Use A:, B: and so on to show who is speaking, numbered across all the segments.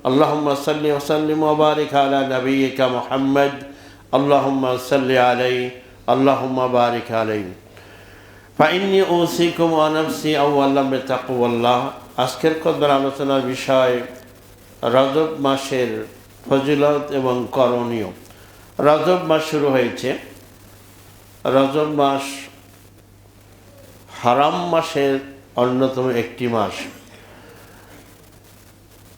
A: আল্লাহুম্মা সাল্লি ওয়া সাল্লিম ওয়া বারিক আলা নাবিয়িকা মুহাম্মদ আল্লাহুম্মা সাল্লি আলাইহি আল্লাহুম্মা বারিক আলাইহি ফাইন্নী উসিকুম ওয়া নাফসি আওয়ালাম বিতাকওয়াল্লাহ। আজকের খুতবার আলোচনার বিষয় রজব মাসের ফজিলত এবং করণীয়। রজব মাস শুরু হয়েছে। রজব মাস হারাম মাসের অন্যতম একটি মাস।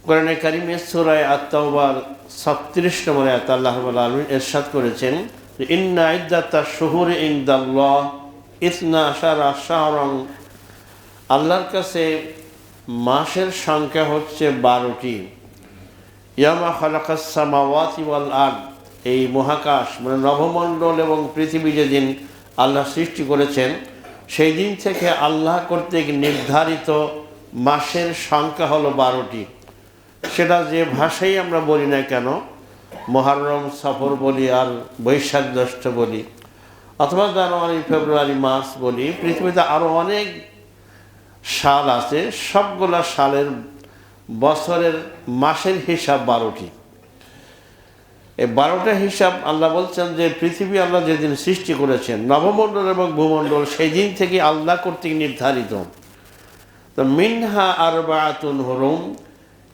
A: কোরআনে কারিমে সূরা আত-তাওবার 36 নম্বর আয়াতে আল্লাহ রাব্বুল আলামিন ইরশাদ করেছেন, ইন্না ইদ্দাতাশ শুহুরি ইনদাল্লাহ 12 শাহরান। আল্লাহর কাছে মাসের সংখ্যা হচ্ছে 12টি। ইয়ামা খালাকাস সামাওয়াতি ওয়াল আরদ, এই মহাকাশ মানে নভমণ্ডল এবং পৃথিবী যেদিন আল্লাহ সৃষ্টি করেছেন সেই দিন থেকে আল্লাহ কর্তৃক নির্ধারিত মাসের সংখ্যা হলো 12টি। সেটা যে ভাষাই আমরা বলি না কেন, মুহররম সফর বলি আর বৈশাখ জ্যৈষ্ঠ বলি, অথবা জানুয়ারি ফেব্রুয়ারি মার্চ বলি, পৃথিবীতে আরও অনেক সাল আছে। সবগুলা সালের বছরের মাসের হিসাব 12টি। এই 12টা হিসাব আল্লাহ বলছেন যে পৃথিবী আল্লাহ যেদিন সৃষ্টি করেছেন, নবমণ্ডল এবং ভূমণ্ডল, সেই দিন থেকে আল্লাহ কর্তৃক নির্ধারিত। তো মিনহা আরবাআতুন হুরুম,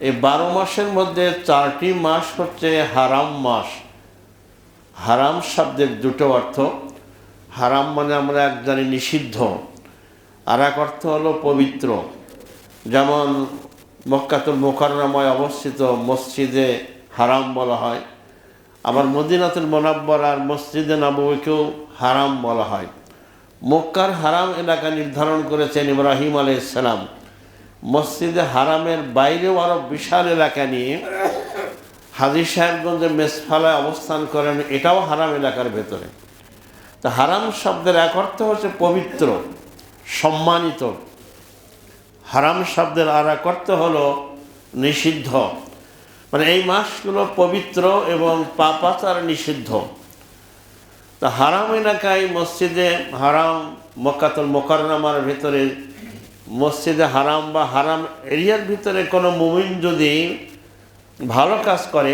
A: এই 12 মাসের মধ্যে 4টি মাস হচ্ছে হারাম মাস। হারাম শব্দের দুটো অর্থ। হারাম মানে আমরা এক জানি নিষিদ্ধ, আর এক অর্থ হলো পবিত্র। যেমন মক্কাতুল মুকাররমায় অবস্থিত মসজিদে হারাম বলা হয়, আবার মদিনাতুল মুনাওয়ারার মসজিদে নববীকেও হারাম বলা হয়। মক্কার হারাম এলাকা নির্ধারণ করেছেন ইব্রাহিম আলাইহিস সালাম। মসজিদে হারামের বাইরেও আরও বিশাল এলাকা নিয়ে হাজী সাহেবগঞ্জে মেসফালায় অবস্থান করেন, এটাও হারাম এলাকার ভেতরে। তো হারাম শব্দের এক অর্থ হচ্ছে পবিত্র, সম্মানিত। হারাম শব্দের আর এক অর্থ হলো নিষিদ্ধ, মানে এই মাসগুলো পবিত্র এবং পাপাচার নিষিদ্ধ। তা হারাম এলাকায় মসজিদে হারাম, মক্কাতুল মুকাররমার ভিতরে মসজিদে হারাম বা হারাম এরিয়ার ভিতরে কোনো মুমিন যদি ভালো কাজ করে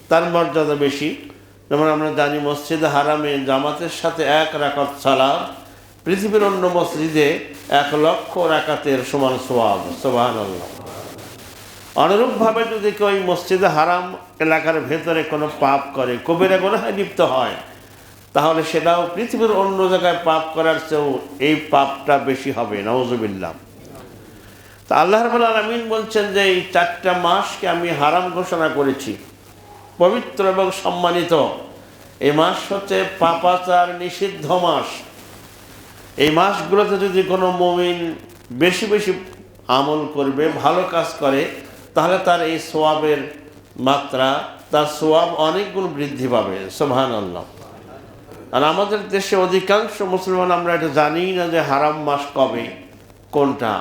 A: তার মর্যাদা বেশি। যেমন আমরা জানি মসজিদে হারামে জামাতের সাথে 1 রাকাত সালাত পৃথিবীর অন্য মসজিদে 1 লক্ষ রাকাতের সমান সওয়াব। সুবহানাল্লাহ। অনুরূপভাবে যদি কেউ মসজিদে হারাম এলাকার ভেতরে কোনো পাপ করে, কবিরা গুনাহে লিপ্ত হয়, তাহলে সেটাও পৃথিবীর অন্য জায়গায় পাপ করার চেয়েও এই পাপটা বেশি হবে। নাউজুবিল্লাহ। তা আল্লাহ রাব্বুল আলামিন বলছেন যে এই 4টা মাসকে আমি হারাম ঘোষণা করেছি, পবিত্র এবং সম্মানিত। এই মাস হচ্ছে পাপাচার নিষিদ্ধ মাস। এই মাসগুলোতে যদি কোনো মুমিন বেশি বেশি আমল করবে, ভালো কাজ করে, তাহলে তার এই সওয়াবের মাত্রা, তার সওয়াব অনেক গুণ বৃদ্ধি পাবে। সুবহানাল্লাহ। আর আমাদের দেশে অধিকাংশ মুসলমান আমরা এটা জানি না যে হারাম মাস কবে, কোনটা।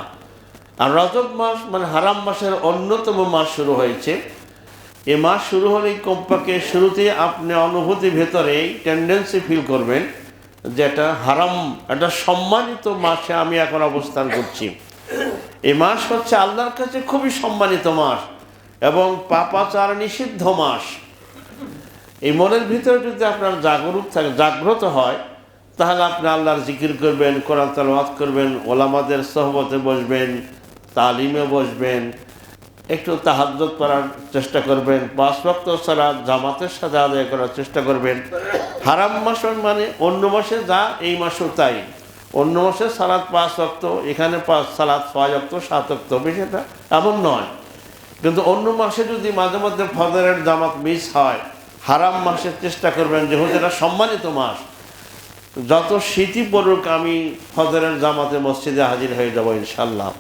A: আর রজব মাস মানে হারাম মাসের অন্যতম মাস শুরু হয়েছে। এই মাস শুরু হলেই কমপক্ষে শুরুতে আপনি অনুভূতি ভেতরে টেন্ডেন্সি ফিল করবেন যে এটা হারাম, একটা সম্মানিত মাসে আমি এখন অবস্থান করছি। এই মাস হচ্ছে আল্লাহর কাছে খুবই সম্মানিত মাস এবং পাপাচার নিষিদ্ধ মাস। এই মনের ভিতরে যদি আপনার জাগ্রত হয়, তাহলে আপনি আল্লাহর জিকির করবেন, কোরআন তেলাওয়াত করবেন, ওলামাদের সোহবতে বসবেন, তালিমে বসবেন, একটু তাহাজ্জুদ পড়ার চেষ্টা করবেন, 5 ওয়াক্ত সালাত জামাতের সাথে আদায় করার চেষ্টা করবেন। হারাম মাস মানে অন্য মাসে যা, এই মাসেও তাই। অন্য মাসে সালাত 5 ওয়াক্ত, এখানে সালাত 6 ওয়াক্ত 7 ওয়াক্ত, বিষয়টা এমন নয়। কিন্তু অন্য মাসে যদি মাঝে মধ্যে ফজরের জামাত মিস হয়, হারাম মাসের চেষ্টা করবেন যেহেতু এটা সম্মানিত মাস, যত শীতই পড়ুক আমি ফজরের জামাতে মসজিদে হাজির হয়ে যাব ইনশাল্লাহ।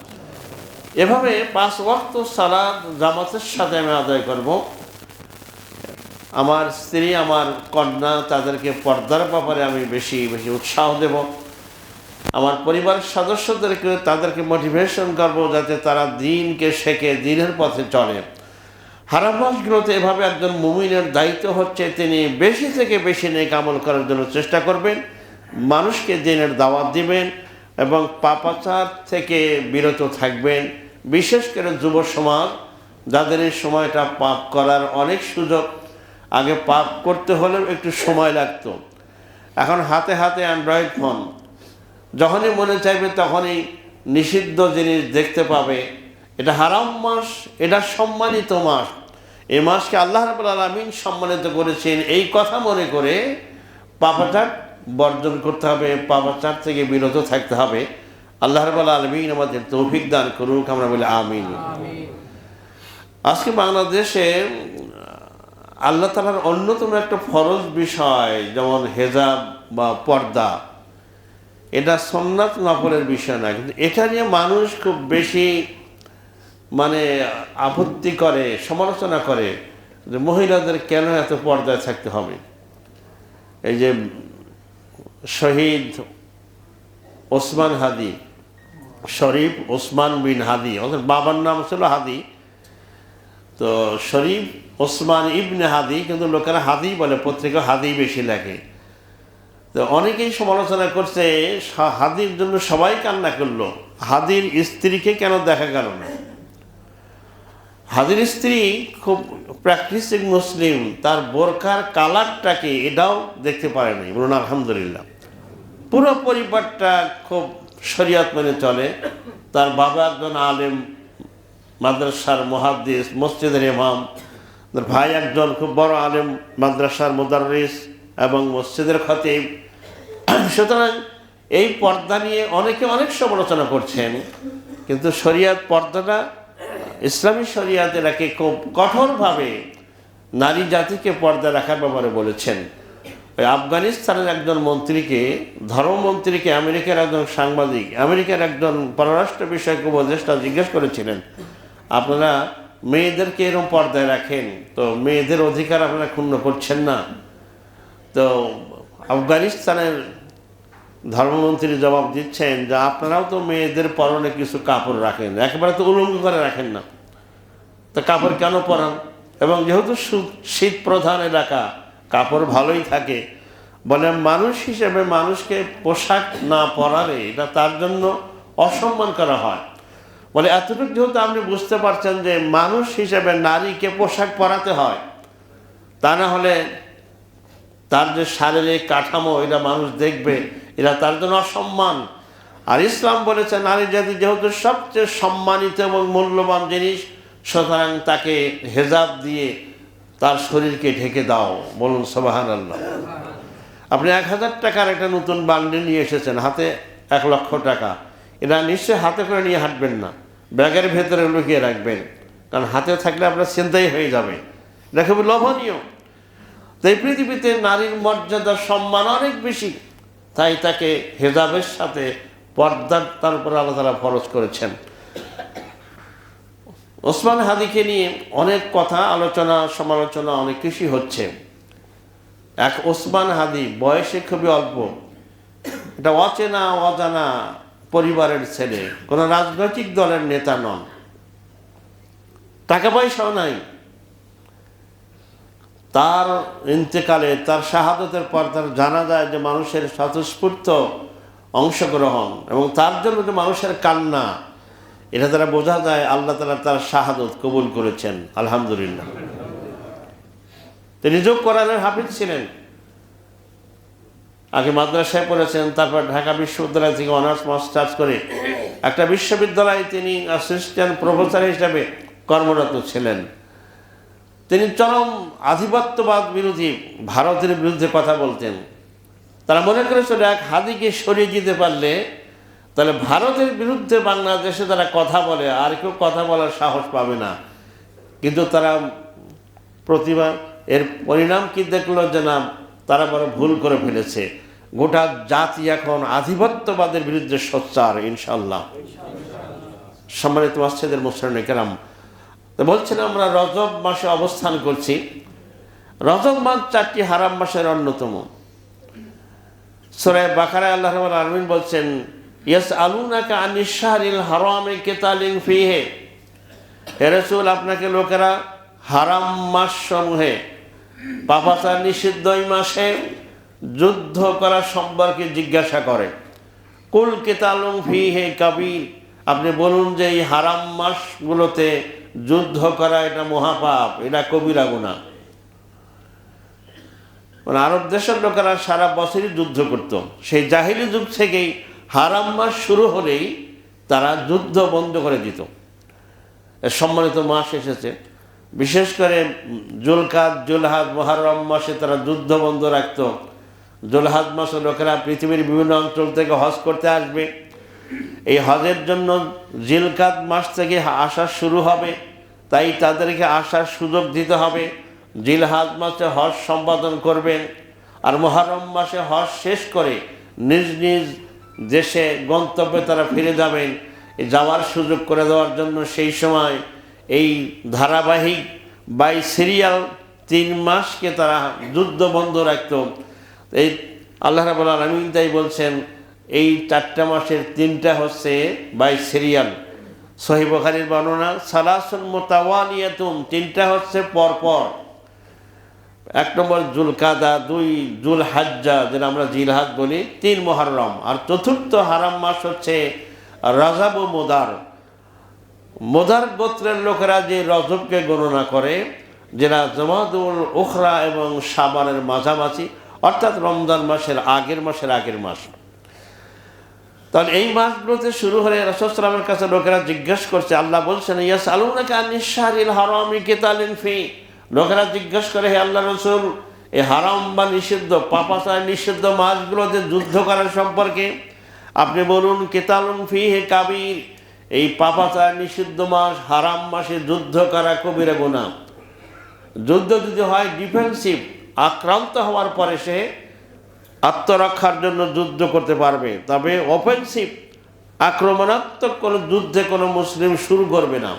A: এভাবে 5 ওয়াক্ত সালাত জামাতের সাথে আমি আদায় করব। আমার স্ত্রী, আমার কন্যা, তাদেরকে পর্দার ব্যাপারে আমি বেশি বেশি উৎসাহ দেব। আমার পরিবারের সদস্যদেরকে তাদেরকে মোটিভেশন করব যাতে তারা দ্বীনকে শেখে, দ্বীনের পথে চলে। হারাম মাসগুলোতে এভাবে একজন মুমিনের দায়িত্ব হচ্ছে তিনি বেশি থেকে বেশি নেক আমল করার জন্য চেষ্টা করবেন, মানুষকে দ্বীনের দাওয়াত দিবেন এবং পাপাচার থেকে বিরত থাকবেন। বিশেষ করে যুব সমাজ যাদের এই সময়টা পাপ করার অনেক সুযোগ, আগে পাপ করতে হলেও একটু সময় লাগতো, এখন হাতে হাতে অ্যান্ড্রয়েড ফোন, যখনই মনে চাইবে তখনই নিষিদ্ধ জিনিস দেখতে পাবে। এটা হারাম মাস, এটা সম্মানিত মাস, এই মাসকে আল্লাহ রাব্বুল আলামিন সম্মানিত করেছেন, এই কথা মনে করে পাপাচার বর্জন করতে হবে, পাপাচার থেকে বিরত থাকতে হবে। আল্লাহ রাব্বুল আলামিন আমাদের তৌফিক দান করুক, আমরা বলি আমিন। আজকে বাংলাদেশে আল্লাহ তাআলার অন্যতম একটা ফরজ বিষয় যেমন হেজাব বা পর্দা, এটা সুন্নাত নফলের বিষয় না, কিন্তু এটা নিয়ে মানুষ খুব বেশি আপত্তি করে, সমালোচনা করে যে মহিলাদের কেন এত পর্দায় থাকতে হবে। এই যে শহীদ ওসমান হাদি, শরীফ ওসমান বিন হাদি, ওদের বাবার নাম ছিল হাদি, তো শরীফ ওসমান ইবনে হাদি, কিন্তু লোকেরা হাদি বলে, পত্রিকা হাদি বেশি লাগে। তো অনেকেই সমালোচনা করছে হাদির জন্য সবাই কান্না করলো, হাদির স্ত্রীকে কেন দেখা গেল না? হাদির স্ত্রী খুব প্র্যাকটিসিং মুসলিম, তার বোরকার কালারটাকে এটাও দেখতে পারে নাই, বলুন আলহামদুলিল্লাহ। পুরো পরিবারটা খুব শরিয়ত মেনে চলে, তার বাবা একজন আলেম, মাদ্রাসার মুহাদ্দিস, মসজিদের ইমাম, তার ভাই একজন খুব বড় আলেম, মাদ্রাসার মুদাররিস এবং মসজিদের খতিব। সুতরাং এই পর্দা নিয়ে অনেকে অনেক সমালোচনা করছেন, কিন্তু শরিয়ত পর্দাটা, ইসলামী শরিয়ত এটাকে খুব কঠোরভাবে নারী জাতিকে পর্দা রাখার ব্যাপারে বলেছেন। ওই আফগানিস্তানের একজন মন্ত্রীকে, ধর্মমন্ত্রীকে আমেরিকার একজন সাংবাদিক, আমেরিকার একজন পররাষ্ট্র বিষয়ক উপদেষ্টা জিজ্ঞেস করেছিলেন, আপনারা মেয়েদেরকে এরকম পর্দায় রাখেন, তো মেয়েদের অধিকার আপনারা ক্ষুণ্ণ করছেন না? তো আফগানিস্তানের ধর্মমন্ত্রী জবাব দিচ্ছেন যে আপনারাও তো মেয়েদের পরনে কিছু কাপড় রাখেন, একেবারে তো উলঙ্গ করে রাখেন না, তো কাপড় কেন পরান? এবং যেহেতু শীত প্রধান এলাকা, কাপড় ভালোই থাকে, বলে মানুষ হিসেবে মানুষকে পোশাক না পরালে এটা তার জন্য অসম্মান করা হয়। বলে এতটুকু যেহেতু আপনি বুঝতে পারছেন যে মানুষ হিসেবে নারীকে পোশাক পরাতে হয়, তা না হলে তার যে শারীরিক কাঠামো এটা মানুষ দেখবে, এটা তার জন্য অসম্মান। আর ইসলাম বলেছে নারী জাতি যেহেতু সবচেয়ে সম্মানিত এবং মূল্যবান জিনিস, সুতরাং তাকে হেজাব দিয়ে তার শরীরকে ঢেকে দাও, বলুন সুবহানাল্লাহ। আপনি 1000 টাকার একটা নতুন বান্ডিল নিয়ে এসেছেন, হাতে 1 লক্ষ টাকা, এটা নিশ্চয়ই হাতে করে নিয়ে হাঁটবেন না, ব্যাগের ভেতরে লুকিয়ে রাখবেন, কারণ হাতে থাকলে আপনার চিন্তাই হয়ে যাবে, এটা খুবই লোভনীয়। তাই পৃথিবীতে নারীর মর্যাদা সম্মান অনেক বেশি, তাই তাকে হেজাবের সাথে পর্দার তার উপর আল্লাহ তাআলা ফরজ করেছেন। ওসমান হাদিকে নিয়ে অনেক কথা, আলোচনা সমালোচনা অনেক কিছুই হচ্ছে। এক ওসমান হাদি বয়সে খুবই অল্প, এটা অচেনা অজানা পরিবারের ছেলে, কোনো রাজনৈতিক দলের নেতা নন, টাকা পয়সাও নাই। তার ইন্তেকালে, তার শাহাদতের পর তার জানা যায় যে মানুষের স্বতঃস্ফূর্ত অংশগ্রহণ এবং তার জন্য যে মানুষের কান্না, এটা দ্বারা বোঝা যায় আল্লাহ তাআলা তার শাহাদত কবুল করেছেন, আলহামদুলিল্লাহ। তিনি নিজেও কোরআনের হাফিজ ছিলেন, আগে মাদ্রাসায় পড়েছেন, তারপর ঢাকা বিশ্ববিদ্যালয় থেকে অনার্স মাস্টার্স করে একটা বিশ্ববিদ্যালয়ে তিনি অ্যাসিস্ট্যান্ট প্রফেসর হিসেবে কর্মরত ছিলেন। তিনি চরম আধিপত্যবাদ বিরোধী, ভারতের বিরুদ্ধে কথা বলতেন। তারা মনে করেছিল এক হাদিকে সরিয়ে দিতে পারলে তাহলে ভারতের বিরুদ্ধে বাংলাদেশে তারা কথা বলে, আর কেউ কথা বলার সাহস পাবে না। কিন্তু তারা এর পরিণাম কি দেখলো যে না, তারা বড় ভুল করে ফেলেছে। গোটা জাতি এখন আধিপত্যবাদের বিরুদ্ধে সোচ্চার, ইনশাআল্লাহ। সম্মানিত মাসজিদের মুসলিম কেরাম, তো বলছিলাম আমরা রজব মাসে অবস্থান করছি। রজব মাস 4টি হারাম মাসের অন্যতম। সূরা বাকারায় আল্লাহ রাব্বুল আলামিন বলছেন, ইয়াসআলুনাকা আনিশ শাহরিল হারামি কিতালিন ফীহি, হে রাসূল, আপনাকে লোকেরা হারাম মাস সমূহে, পাপাচার নিষিদ্ধ এই মাসে যুদ্ধ করা সম্পর্কে জিজ্ঞাসা করে। কুল কিতালুন ফীহি কাবীর, আপনি বলুন যে এই হারাম মাসগুলোতে যুদ্ধ করা এটা মহাপাপ, এটা কবিরা গুনাহ। মানে আরব দেশের লোকেরা সারা বছরই যুদ্ধ করত। সেই জাহিলি যুগ থেকেই হারাম মাস শুরু হলেই তারা যুদ্ধ বন্ধ করে দিত। সম্মানিত মাস এসেছে, বিশেষ করে জুলকাদ, জুলহাজ, মুহররম মাসে তারা যুদ্ধ বন্ধ রাখত। জুলহাজ মাসে লোকেরা পৃথিবীর বিভিন্ন অঞ্চল থেকে হজ করতে আসবে। এই হজের জন্য জিলকাদ মাস থেকে আসা শুরু হবে, তাই তাদেরকে আসার সুযোগ দিতে হবে। জিলহাজ মাসে হজ সম্পাদন করবেন, আর মুহররম মাসে হজ শেষ করে নিজ নিজ দেশে গন্তব্যে তারা ফিরে যাবেন। যাওয়ার সুযোগ করে দেওয়ার জন্য সেই সময় এই ধারাবাহিক বাই সিরিয়াল 3 মাসকে তারা যুদ্ধ বন্ধ রাখত। এই আল্লাহ রাব্বুল আলামিন তাই বলছেন, এই 4টা মাসের 3টা হচ্ছে বাই সিরিয়াল। সহিহ বুখারীর বর্ণনা, সালাসুন মুতাওয়ালিয়াতুন, 3টা হচ্ছে পরপর। 1 নম্বর জুলকাদা, 2 জুলহাজ্জা যেটা আমরা জিলহাজ বলি, 3 মুহররম, আর চতুর্থ হারাম মাস হচ্ছে রজব ও মুদার। মুদার গোত্রের লোকেরা যে রজবকে গণনা করে, যেটা জমাদুল উখরা এবং শাবানের মাঝামাঝি, অর্থাৎ রমজান মাসের আগের মাস। তাহলে এই মাসগুলোতে শুরু হলে রাসূল সাল্লাল্লাহু আলাইহি ওয়াসাল্লামের কাছে লোকেরা জিজ্ঞেস করছে, আল্লাহ বলছেন ইয়াসআলুনাকা আনিশ শাহরিল হারামি কিতালিন ফি, লোকেরা জিজ্ঞেস করে, হে আল্লাহ রসুল, এই হারাম বা নিষিদ্ধ, পাপাচার নিষিদ্ধ মাসগুলোতে যুদ্ধ করার সম্পর্কে আপনি বলুন। কিতালুন ফিহি কাবীর, এই পাপাচার নিষিদ্ধ মাস, হারাম মাসে যুদ্ধ করা কবিরা গুনাহ। যুদ্ধ যদি হয় ডিফেন্সিভ, আক্রান্ত হওয়ার পরে সে আত্মরক্ষার জন্য যুদ্ধ করতে পারবে, তবে অফেন্সিভ, আক্রমণাত্মক কোনো যুদ্ধে কোনো মুসলিম শুরু করবে না।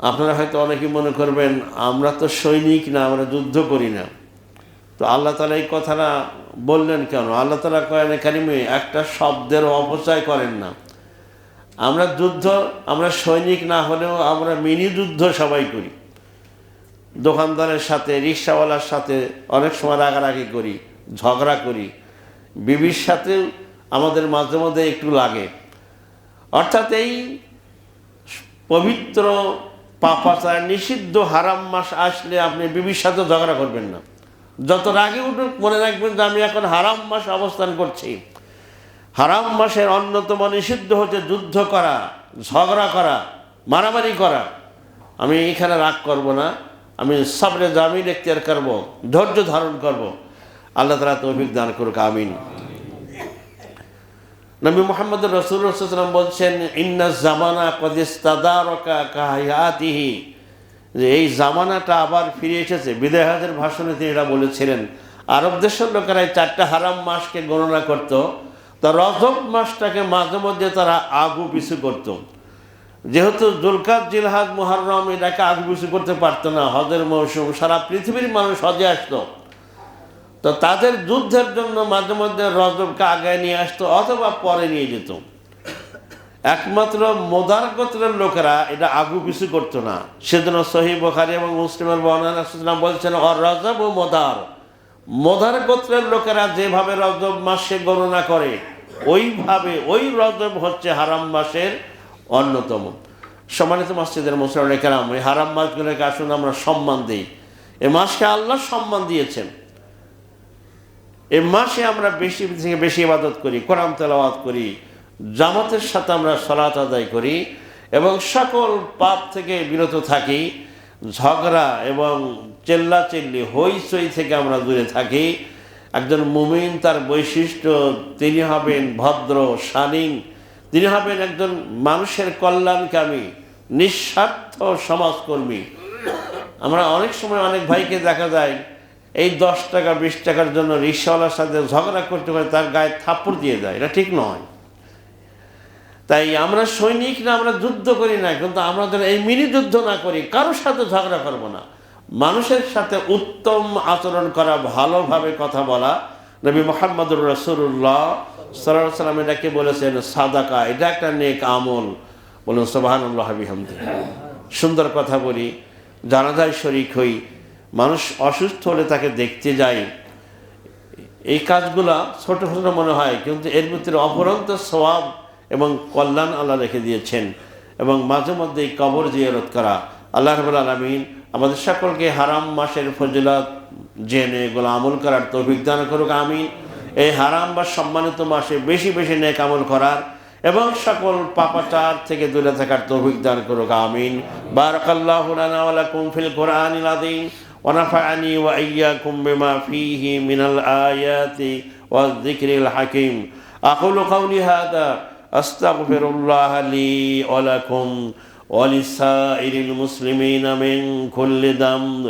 A: আপনারা হয়তো অনেকেই মনে করবেন, আমরা তো সৈনিক না, আমরা যুদ্ধ করি না। তো আল্লাহ তাআলা এই কথাটা বললেন কেন? আল্লাহ তাআলা কোরআনে কারিমে একটা শব্দের অপচয় করেন না। আমরা সৈনিক না হলেও আমরা মিনি যুদ্ধ সবাই করি। দোকানদারের সাথে, রিক্সাওয়ালার সাথে অনেক সময় রাগারাগি করি, ঝগড়া করি, বিবির সাথেও আমাদের মাঝে মধ্যে একটু লাগে। অর্থাৎ এই পবিত্র পাপাচার নিষিদ্ধ হারাম মাস আসলে আপনি বিবির সাথে ঝগড়া করবেন না। যত রাগে উঠুক, মনে রাখবেন যে আমি এখন হারাম মাস অবস্থান করছি। হারাম মাসের অন্যতম নিষিদ্ধ হচ্ছে যুদ্ধ করা, ঝগড়া করা, মারামারি করা। আমি এখানে রাগ করব না, আমি সবরে জামিল এখতিয়ার করব, ধৈর্য ধারণ করব। আল্লাহ তাআলা তৌফিক দান করুক, আমিন। নবী মুহাম্মদ রাসূলুল্লাহ সাল্লাল্লাহু আলাইহি ওয়াসাল্লাম বলছেন, ইন্না জামানা কদ ইস্তাদারাকা কাহায়াতিহি, যে এই জামানাটা আবার ফিরে এসেছে। বিদায় হজের ভাষণে তিনি এটা বলেছিলেন। আরব দেশের লোকেরা এই 4টা হারাম মাসকে গণনা করত, তো রজব মাসটাকে মাঝে মধ্যে তারা আগু পিছু করত। যেহেতু জুলকাদ, জিলহাজ, মুহররম এটাকে আগু পিছু করতে পারতো না, হজের মৌসুম, সারা পৃথিবীর মানুষ হজে আসতো, তো তাদের যুদ্ধের জন্য মাঝে মধ্যে রজবকে আগায় নিয়ে আসতো অথবা পরে নিয়ে যেত। একমাত্র মুদার গোত্রের লোকেরা এটা আগু পিছু করতো না। সেজন্য সহিহ বুখারী এবং মুসলিমের বর্ণনা বলছেন, রজব ও মুদার গোত্রের লোকেরা যেভাবে রজব মাসে গণনা করে, ওইভাবে ওই রজব হচ্ছে হারাম মাসের অন্যতম। সম্মানিত মসজিদের মুসল্লিরা কেরাম, এই হারাম মাসগুলোকে আসুন আমরা সম্মান দিই। এ মাসকে আল্লাহ সম্মান দিয়েছেন। এই মাসে আমরা বেশি থেকে বেশি ইবাদত করি, কোরআন তেলাওয়াত করি, জামাতের সাথে আমরা সালাত আদায় করি এবং সকল পাপ থেকে বিরত থাকি। ঝগড়া এবং চেল্লাচিল্লি, হইচই থেকে আমরা দূরে থাকি। একজন মুমিন তার বৈশিষ্ট্য, তিনি হবেন ভদ্র, শালীন, তিনি হবেন একজন মানুষের কল্যাণকামী, নিঃস্বার্থ সমাজকর্মী। আমরা অনেক সময় অনেক ভাইকে দেখা যায় এই 10 টাকা 20 টাকার জন্য রিক্সাওয়ালার সাথে ঝগড়া করতে পারে, তার গায়ে থাপ্পড় দিয়ে দেয়। এটা ঠিক নয়। তাই আমরা সৈনিক না, আমরা যুদ্ধ করি না, কিন্তু আমরা যেন এই মিনি যুদ্ধ না করি, কারোর সাথে ঝগড়া করবো না, মানুষের সাথে উত্তম আচরণ করা, ভালোভাবে কথা বলা। নবী মুহাম্মদুর রাসূলুল্লাহ সাল্লাল্লাহু আলাইহি ওয়াসাল্লাম এটাকে বলেছেন সাদাকা, এটা একটা নেক আমল। বলুন সুবহানাল্লাহ বিহামদিহি। সুন্দর কথা বলি, জানাজায় শরীক হই, মানুষ অসুস্থ হলে তাকে দেখতে যাই। এই কাজগুলা ছোট ছোট মনে হয়, কিন্তু এর ভিতরে অপরন্ত সওয়াব এবং কল্যাণ আল্লাহ রেখে দিয়েছেন। এবং মাঝে মধ্যে কবর জিয়ারত করা। আল্লাহ রাব্বুল আলামিন আমাদের সকলকে হারাম মাসের ফজিলত জেনে এগুলো আমল করার তৌফিক দান করুক, আমিন। এই হারাম বা সম্মানিত মাসে বেশি বেশি নেক আমল করার এবং সকল পাপাচার থেকে দূরে থাকার তৌফিক দান করুক, আমিন। বারাকাল্লাহু লানা ওয়া লাকুম ফিল কুরআনিল আযীম ওয়া নাফা'আনি ওয়া ইয়্যাকুম বিমা ফীহি মিনাল আয়াতি ওয়াজ যিকরিল হাকীম। আকুলু কাওলি হাযা আস্তাগফিরুল্লাহ লি ওয়া লাকুম ওয়া লিসাইরিল মুসলিমিনা মিন কুল্লি যামব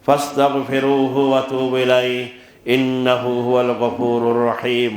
A: ফাস্তাগফিরুহু ওয়া তুবু ইলাইহি ইন্নাহু হুয়াল গফুরুর রহিম।